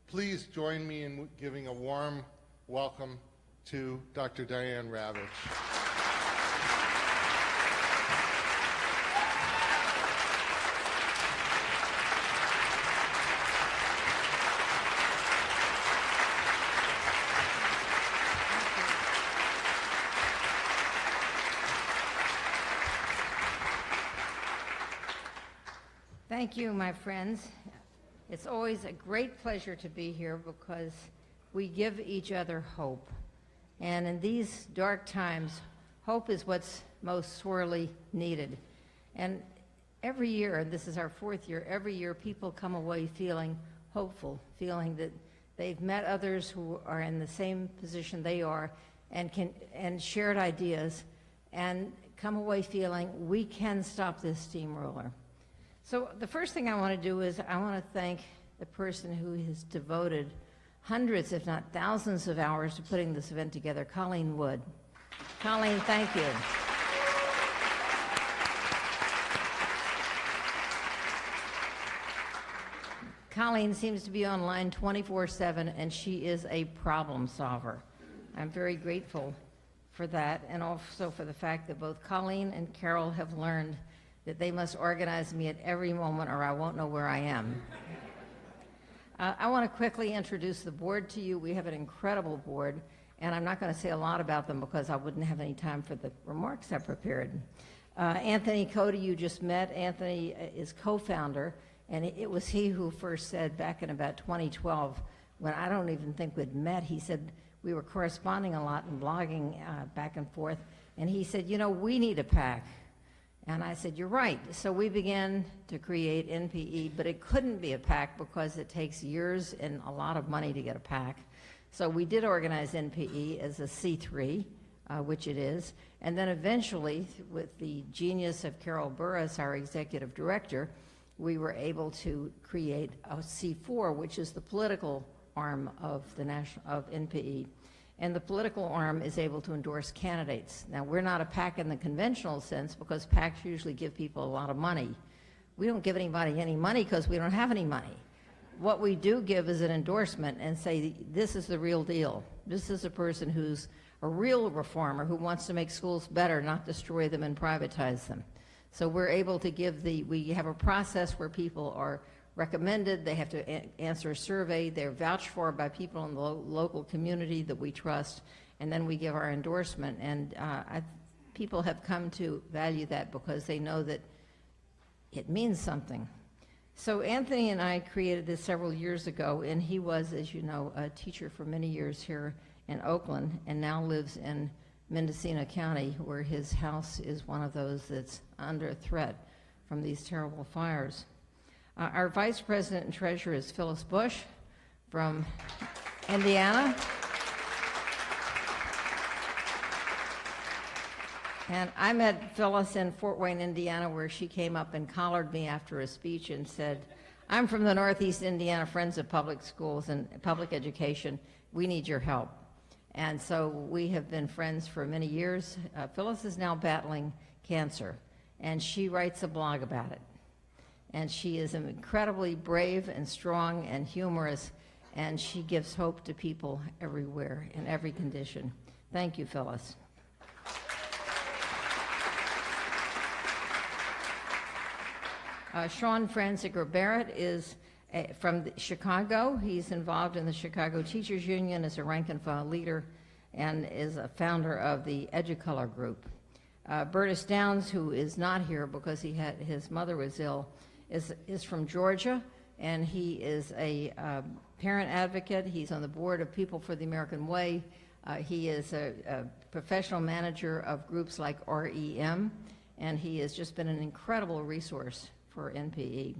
Please join me in giving a warm welcome to Dr. Diane Ravitch. Thank you, my friends. It's always a great pleasure to be here because we give each other hope. And in these dark times, hope is what's most sorely needed. And every year, and this is our 4th year, every year people come away feeling hopeful, feeling that they've met others who are in the same position they are and shared ideas, and come away feeling we can stop this steamroller. So the first thing I want to do is I want to thank the person who has devoted hundreds, if not thousands of hours to putting this event together, Colleen Wood. Colleen, thank you. Colleen seems to be online 24/7, and she is a problem solver. I'm very grateful for that, and also for the fact that both Colleen and Carol have learned that they must organize me at every moment or I won't know where I am. I want to quickly introduce the board to you. We have an incredible board, and I'm not going to say a lot about them because I wouldn't have any time for the remarks I prepared. Anthony Cody, you just met. Anthony is co-founder, and it was he who first said back in about 2012, when I don't even think we'd met, he said we were corresponding a lot and blogging back and forth, and he said, you know, we need a PAC. And I said, you're right. So we began to create NPE, but it couldn't be a PAC because it takes years and a lot of money to get a PAC. So we did organize NPE as a C3, which it is. And then eventually, with the genius of Carol Burris, our executive director, we were able to create a C4, which is the political arm of of NPE. And the political arm is able to endorse candidates. Now, we're not a PAC in the conventional sense because PACs usually give people a lot of money. We don't give anybody any money because we don't have any money. What we do give is an endorsement and say, this is the real deal. This is a person who's a real reformer who wants to make schools better, not destroy them and privatize them. So we're able to give we have a process where people are recommended, they have to answer a survey, they're vouched for by people in the local community that we trust, and then we give our endorsement. And people have come to value that because they know that it means something. So Anthony and I created this several years ago, and he was, as you know, a teacher for many years here in Oakland, and now lives in Mendocino County, where his house is one of those that's under threat from these terrible fires. Our vice president and treasurer is Phyllis Bush from Indiana. And I met Phyllis in Fort Wayne, Indiana, where she came up and collared me after a speech and said, I'm from the Northeast Indiana Friends of Public Schools and Public Education. We need your help. And so we have been friends for many years. Phyllis is now battling cancer, and she writes a blog about it. And she is incredibly brave and strong and humorous, and she gives hope to people everywhere in every condition. Thank you, Phyllis. Sean Franziger Barrett is from Chicago. He's involved in the Chicago Teachers Union as a rank and file leader and is a founder of the Educolor Group. Bertus Downs, who is not here because his mother was ill, is from Georgia, and he is a parent advocate. He's on the board of People for the American Way. He is a professional manager of groups like REM, and he has just been an incredible resource for NPE.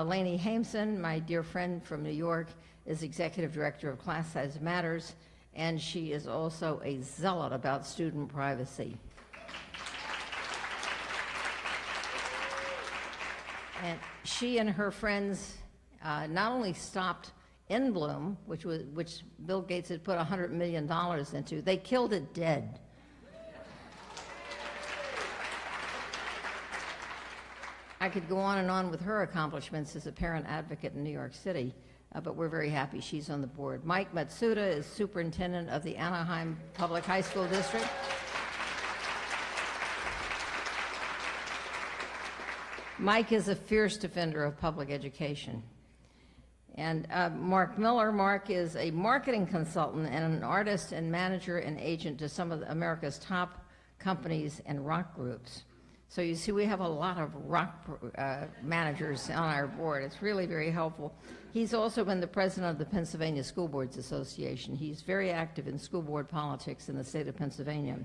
Lainey Hameson, my dear friend from New York, is executive director of Class Size Matters, and she is also a zealot about student privacy. And she and her friends not only stopped In Bloom, which Bill Gates had put $100 million into, they killed it dead. I could go on and on with her accomplishments as a parent advocate in New York City. but we're very happy she's on the board. Mike Matsuda is superintendent of the Anaheim Public High School District. Mike is a fierce defender of public education. And Mark Miller. Mark is a marketing consultant and an artist and manager and agent to some of America's top companies and rock groups. So you see, we have a lot of rock managers on our board. It's really very helpful. He's also been the president of the Pennsylvania School Boards Association. He's very active in school board politics in the state of Pennsylvania.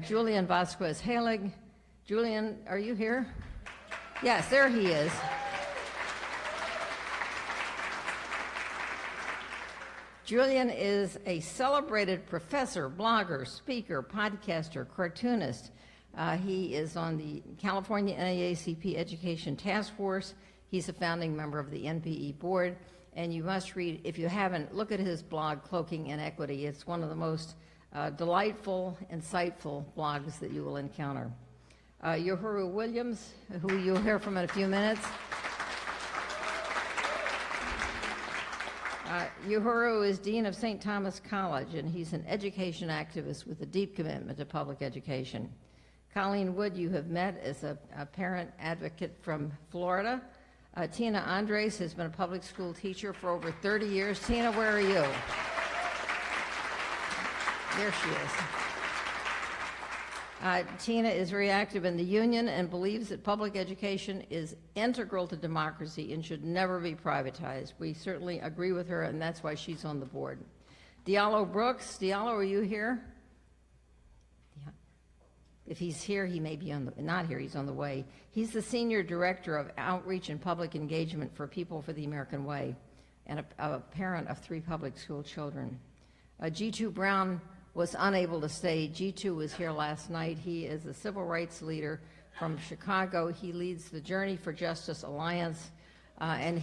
Julian Vasquez Halig. Julian, are you here? Yes, there he is. Julian is a celebrated professor, blogger, speaker, podcaster, cartoonist. He is on the California NAACP Education Task Force. He's a founding member of the NPE board. And you must read, if you haven't, look at his blog, Cloaking Inequity. It's one of the most delightful, insightful blogs that you will encounter. Uhuru Williams, who you'll hear from in a few minutes. Uhuru is Dean of St. Thomas College, and he's an education activist with a deep commitment to public education. Colleen Wood, you have met as a parent advocate from Florida. Tina Andres has been a public school teacher for over 30 years. Tina, where are you? There she is. Tina is very active in the union and believes that public education is integral to democracy and should never be privatized. We certainly agree with her, and that's why she's on the board. Diallo Brooks. Diallo, are you here? Yeah. If he's here, he may be not here, he's on the way. He's the Senior Director of Outreach and Public Engagement for People for the American Way and a parent of 3 public school children. G2 Brown was unable to stay. G2 was here last night. He is a civil rights leader from Chicago. He leads the Journey for Justice Alliance, and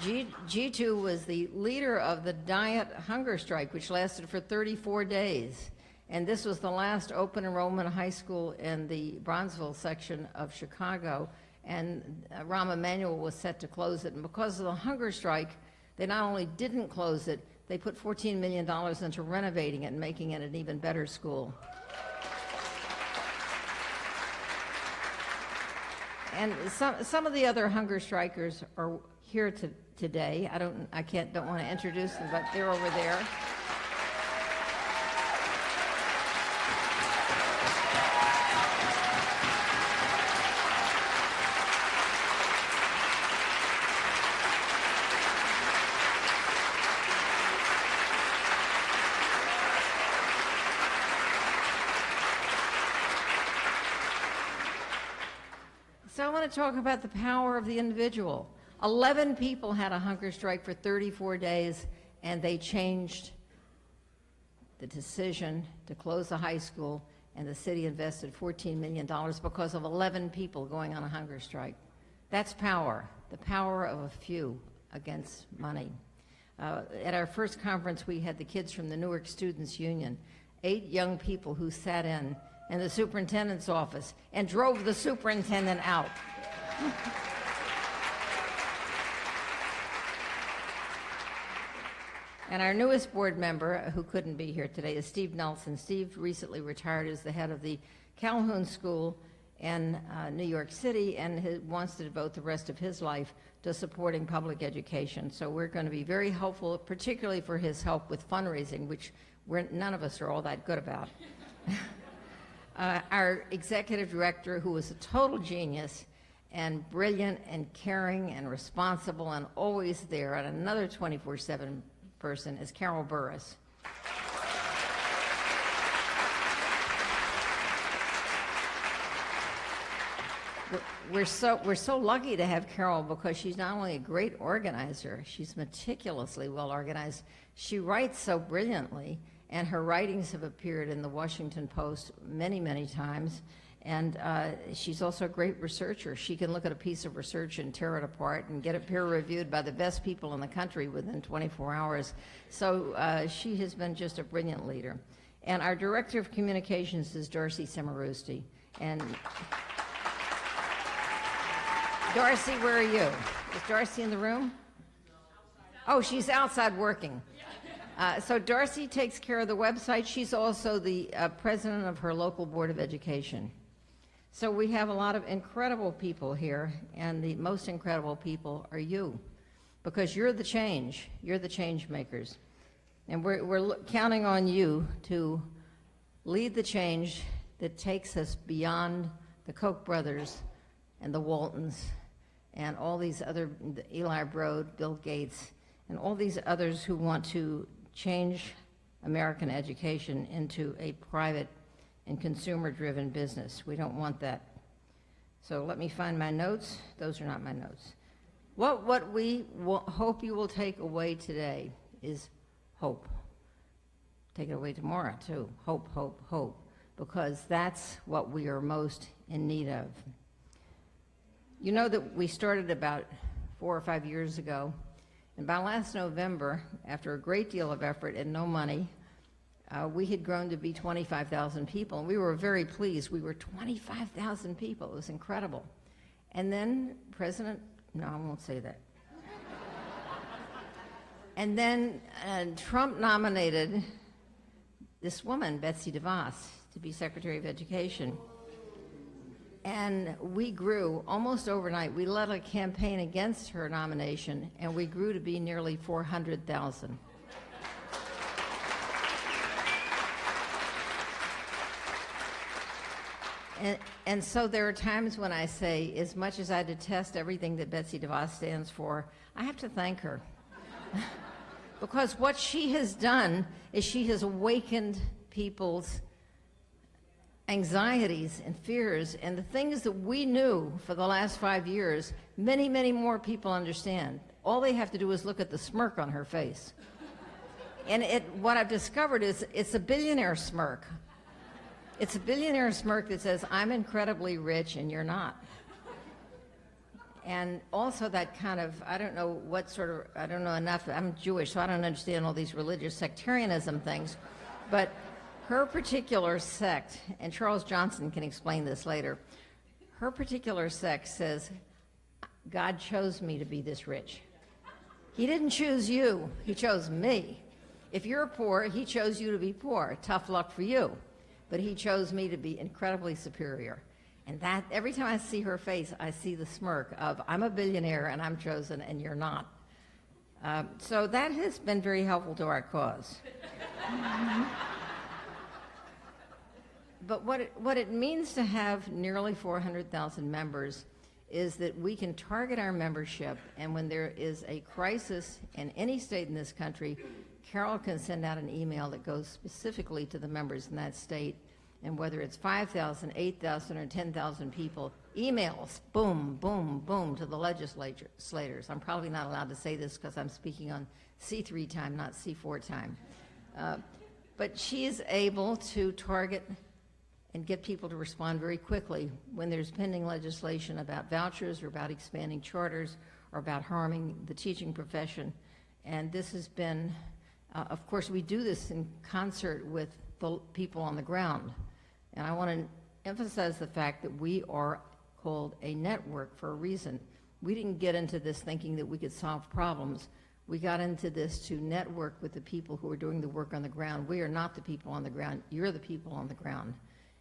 G2 was the leader of the diet hunger strike, which lasted for 34 days. And this was the last open enrollment high school in the Bronzeville section of Chicago. And Rahm Emanuel was set to close it. And because of the hunger strike, they not only didn't close it, they put $14 million into renovating it and making it an even better school. And some of the other hunger strikers are here today. I don't want to introduce them, but they're over there. So I want to talk about the power of the individual. 11 people had a hunger strike for 34 days, and they changed the decision to close the high school, and the city invested $14 million because of 11 people going on a hunger strike. That's power, the power of a few against money. At our first conference, we had the kids from the Newark Students Union, 8 young people who sat in the superintendent's office and drove the superintendent out. And our newest board member, who couldn't be here today, is Steve Nelson. Steve recently retired as the head of the Calhoun School in New York City, and wants to devote the rest of his life to supporting public education. So we're going to be very helpful, particularly for his help with fundraising, which none of us are all that good about. Our executive director, who was a total genius and brilliant and caring and responsible and always there, and another 24/7 person, is Carol Burris. We're so lucky to have Carol, because she's not only a great organizer, she's meticulously well organized. She writes so brilliantly, and her writings have appeared in the Washington Post many, many times. And she's also a great researcher. She can look at a piece of research and tear it apart and get it peer-reviewed by the best people in the country within 24 hours. So she has been just a brilliant leader. And our Director of Communications is Darcy Semarusti. And Darcy, where are you? Is Darcy in the room? Oh, she's outside working. So Darcy takes care of the website. She's also the president of her local Board of Education. So we have a lot of incredible people here, and the most incredible people are you, because you're the change. You're the change makers. And we're counting on you to lead the change that takes us beyond the Koch brothers and the Waltons and all these other, Eli Broad, Bill Gates, and all these others who want to change American education into a private and consumer-driven business. We don't want that. So let me find my notes. Those are not my notes. What we hope you will take away today is hope. Take it away tomorrow, too. Hope, hope, hope, because that's what we are most in need of. You know that we started about 4 or 5 years ago, and by last November, after a great deal of effort and no money, we had grown to be 25,000 people, and we were very pleased. We were 25,000 people. It was incredible. And then no, I won't say that. And then Trump nominated this woman, Betsy DeVos, to be Secretary of Education. And we grew almost overnight. We led a campaign against her nomination, and we grew to be nearly 400,000. And so there are times when I say, as much as I detest everything that Betsy DeVos stands for, I have to thank her. Because what she has done is she has awakened people's anxieties and fears, and the things that we knew for the last 5 years, many, many more people understand. All they have to do is look at the smirk on her face. And what I've discovered is it's a billionaire smirk. It's a billionaire smirk that says, I'm incredibly rich and you're not. And also that kind of, I don't know enough, I'm Jewish, so I don't understand all these religious sectarianism things, but her particular sect, and Charles Johnson can explain this later, her particular sect says, God chose me to be this rich. He didn't choose you, he chose me. If you're poor, he chose you to be poor. Tough luck for you. But he chose me to be incredibly superior. And that, every time I see her face, I see the smirk of, I'm a billionaire and I'm chosen and you're not. So that has been very helpful to our cause. But what it means to have nearly 400,000 members is that we can target our membership, and when there is a crisis in any state in this country, Carol can send out an email that goes specifically to the members in that state, and whether it's 5,000, 8,000, or 10,000 people, emails, boom, boom, boom, to the legislators. I'm probably not allowed to say this because I'm speaking on C3 time, not C4 time. But she is able to target and get people to respond very quickly when there's pending legislation about vouchers or about expanding charters or about harming the teaching profession. And this has been, of course, we do this in concert with the people on the ground. And I want to emphasize the fact that we are called a network for a reason. We didn't get into this thinking that we could solve problems. We got into this to network with the people who are doing the work on the ground. We are not the people on the ground. You're the people on the ground.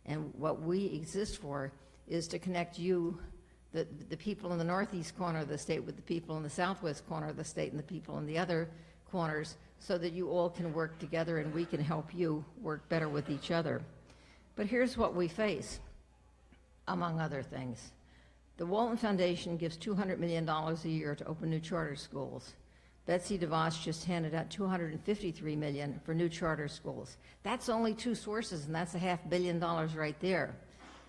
And what we exist for is to connect you, the people in the northeast corner of the state, with the people in the southwest corner of the state and the people in the other corners, so that you all can work together and we can help you work better with each other. But here's what we face, among other things. The Walton Foundation gives $200 million a year to open new charter schools. Betsy DeVos just handed out $253 million for new charter schools. That's only two sources, and that's $500 million right there.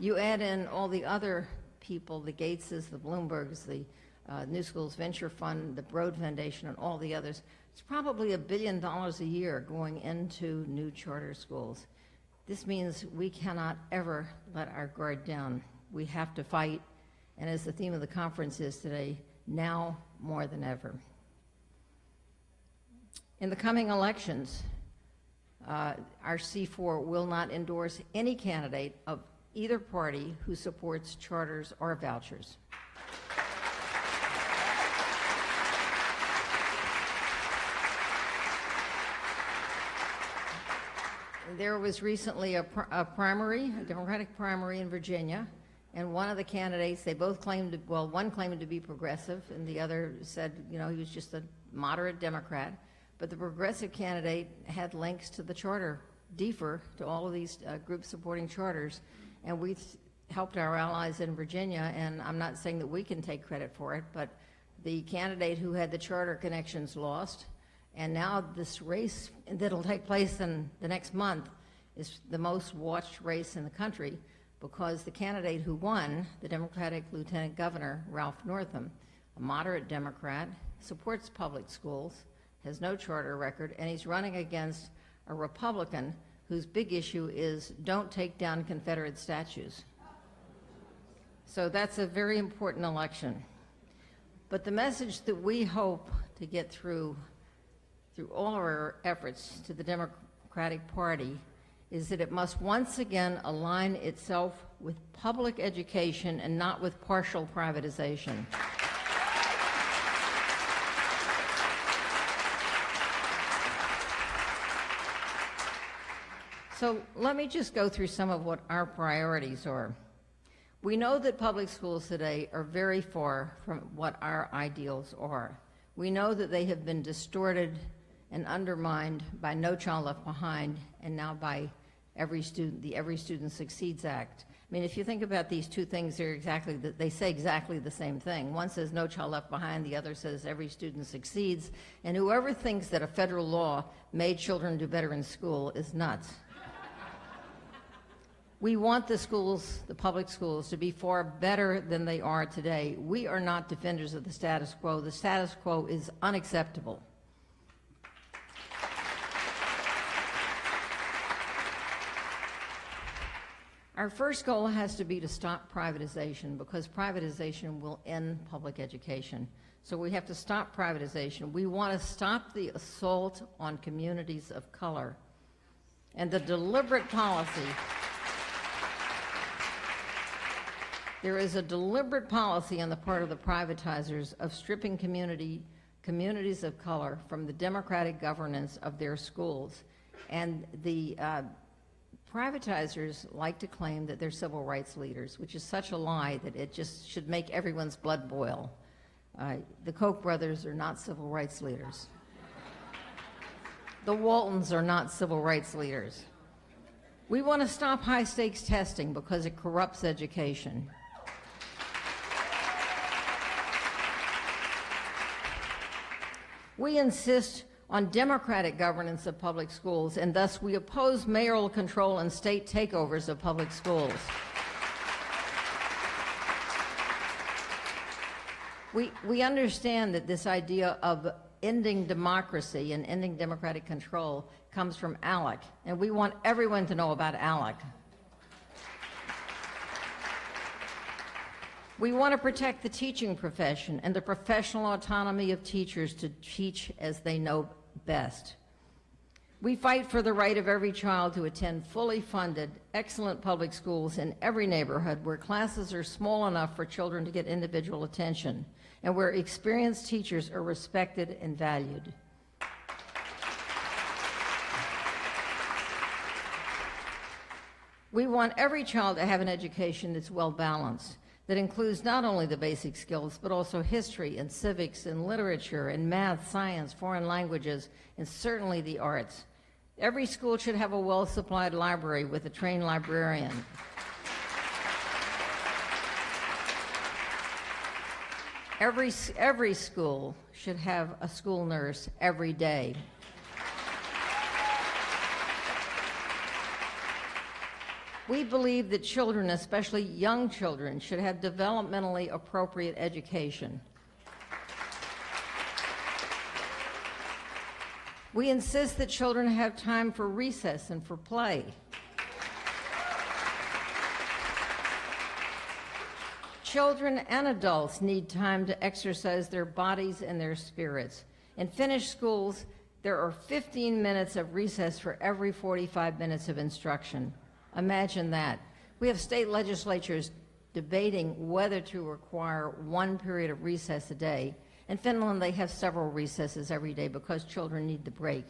You add in all the other people, the Gateses, the Bloombergs, the New Schools Venture Fund, the Broad Foundation, and all the others, it's probably $1 billion a year going into new charter schools. This means we cannot ever let our guard down. We have to fight, and as the theme of the conference is today, now more than ever. In the coming elections, our C4 will not endorse any candidate of either party who supports charters or vouchers. There was recently a primary, a Democratic primary in Virginia, and one of the candidates, they both claimed, well, one claimed to be progressive, and the other said, you know, he was just a moderate Democrat. But the progressive candidate had links to the charter, defer to all of these groups supporting charters, and we helped our allies in Virginia, and I'm not saying that we can take credit for it, but the candidate who had the charter connections lost, and now this race that'll take place in the next month is the most watched race in the country because the candidate who won, the Democratic Lieutenant Governor, Ralph Northam, a moderate Democrat, supports public schools, has no charter record, and he's running against a Republican whose big issue is don't take down Confederate statues. So that's a very important election. But the message that we hope to get through all of our efforts to the Democratic Party is that it must once again align itself with public education and not with partial privatization. So let me just go through some of what our priorities are. We know that public schools today are very far from what our ideals are. We know that they have been distorted and undermined by No Child Left Behind and now by the Every Student Succeeds Act. I mean, if you think about these two things, they say exactly the same thing. One says No Child Left Behind, the other says Every Student Succeeds, and whoever thinks that a federal law made children do better in school is nuts. We want the schools, the public schools, to be far better than they are today. We are not defenders of the status quo. The status quo is unacceptable. Our first goal has to be to stop privatization because privatization will end public education. So we have to stop privatization. We want to stop the assault on communities of color and the deliberate policy. There is a deliberate policy on the part of the privatizers of stripping communities of color from the democratic governance of their schools. And the privatizers like to claim that they're civil rights leaders, which is such a lie that it just should make everyone's blood boil. The Koch brothers are not civil rights leaders. The Waltons are not civil rights leaders. We want to stop high-stakes testing because it corrupts education. We insist on democratic governance of public schools, and thus we oppose mayoral control and state takeovers of public schools. We understand that this idea of ending democracy and ending democratic control comes from ALEC, and we want everyone to know about ALEC. We want to protect the teaching profession and the professional autonomy of teachers to teach as they know best. We fight for the right of every child to attend fully funded, excellent public schools in every neighborhood where classes are small enough for children to get individual attention and where experienced teachers are respected and valued. We want every child to have an education that's well balanced, that includes not only the basic skills, but also history and civics and literature and math, science, foreign languages, and certainly the arts. Every school should have a well-supplied library with a trained librarian. Every school should have a school nurse every day. We believe that children, especially young children, should have developmentally appropriate education. We insist that children have time for recess and for play. Children and adults need time to exercise their bodies and their spirits. In Finnish schools, there are 15 minutes of recess for every 45 minutes of instruction. Imagine that. We have state legislatures debating whether to require one period of recess a day. In Finland, they have several recesses every day because children need the break.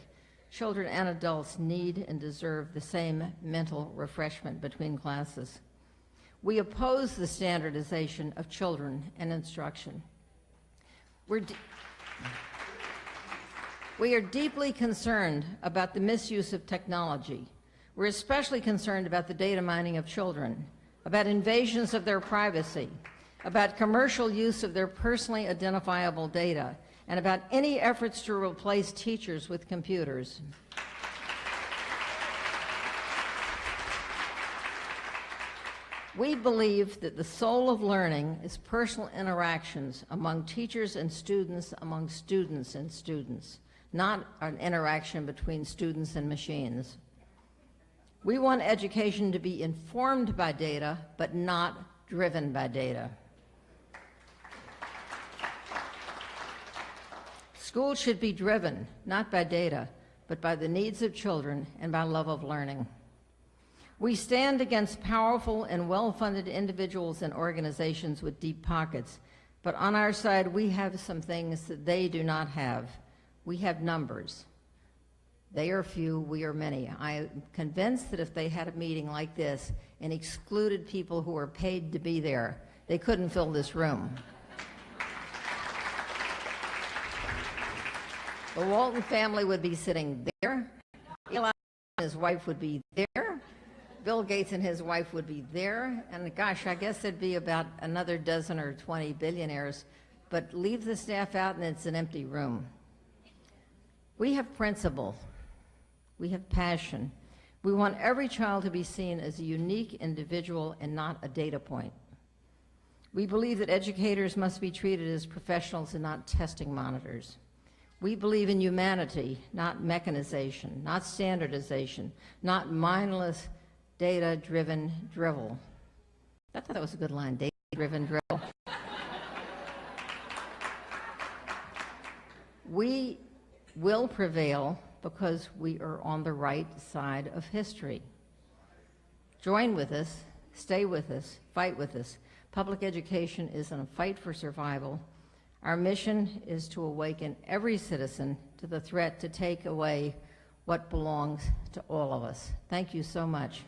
Children and adults need and deserve the same mental refreshment between classes. We oppose the standardization of children and instruction. We are deeply concerned about the misuse of technology. We're especially concerned about the data mining of children, about invasions of their privacy, about commercial use of their personally identifiable data, and about any efforts to replace teachers with computers. We believe that the soul of learning is personal interactions among teachers and students, among students and students, not an interaction between students and machines. We want education to be informed by data, but not driven by data. Schools should be driven, not by data, but by the needs of children and by love of learning. We stand against powerful and well-funded individuals and organizations with deep pockets, but on our side, we have some things that they do not have. We have numbers. They are few, we are many. I am convinced that if they had a meeting like this and excluded people who are paid to be there, they couldn't fill this room. The Walton family would be sitting there. Eli and his wife would be there. Bill Gates and his wife would be there. And gosh, I guess there'd be about another dozen or 20 billionaires. But leave the staff out and it's an empty room. We have principle. We have passion. We want every child to be seen as a unique individual and not a data point. We believe that educators must be treated as professionals and not testing monitors. We believe in humanity, not mechanization, not standardization, not mindless data-driven drivel. I thought that was a good line, data-driven drivel. We will prevail because we are on the right side of history. Join with us, stay with us, fight with us. Public education is a fight for survival. Our mission is to awaken every citizen to the threat to take away what belongs to all of us. Thank you so much.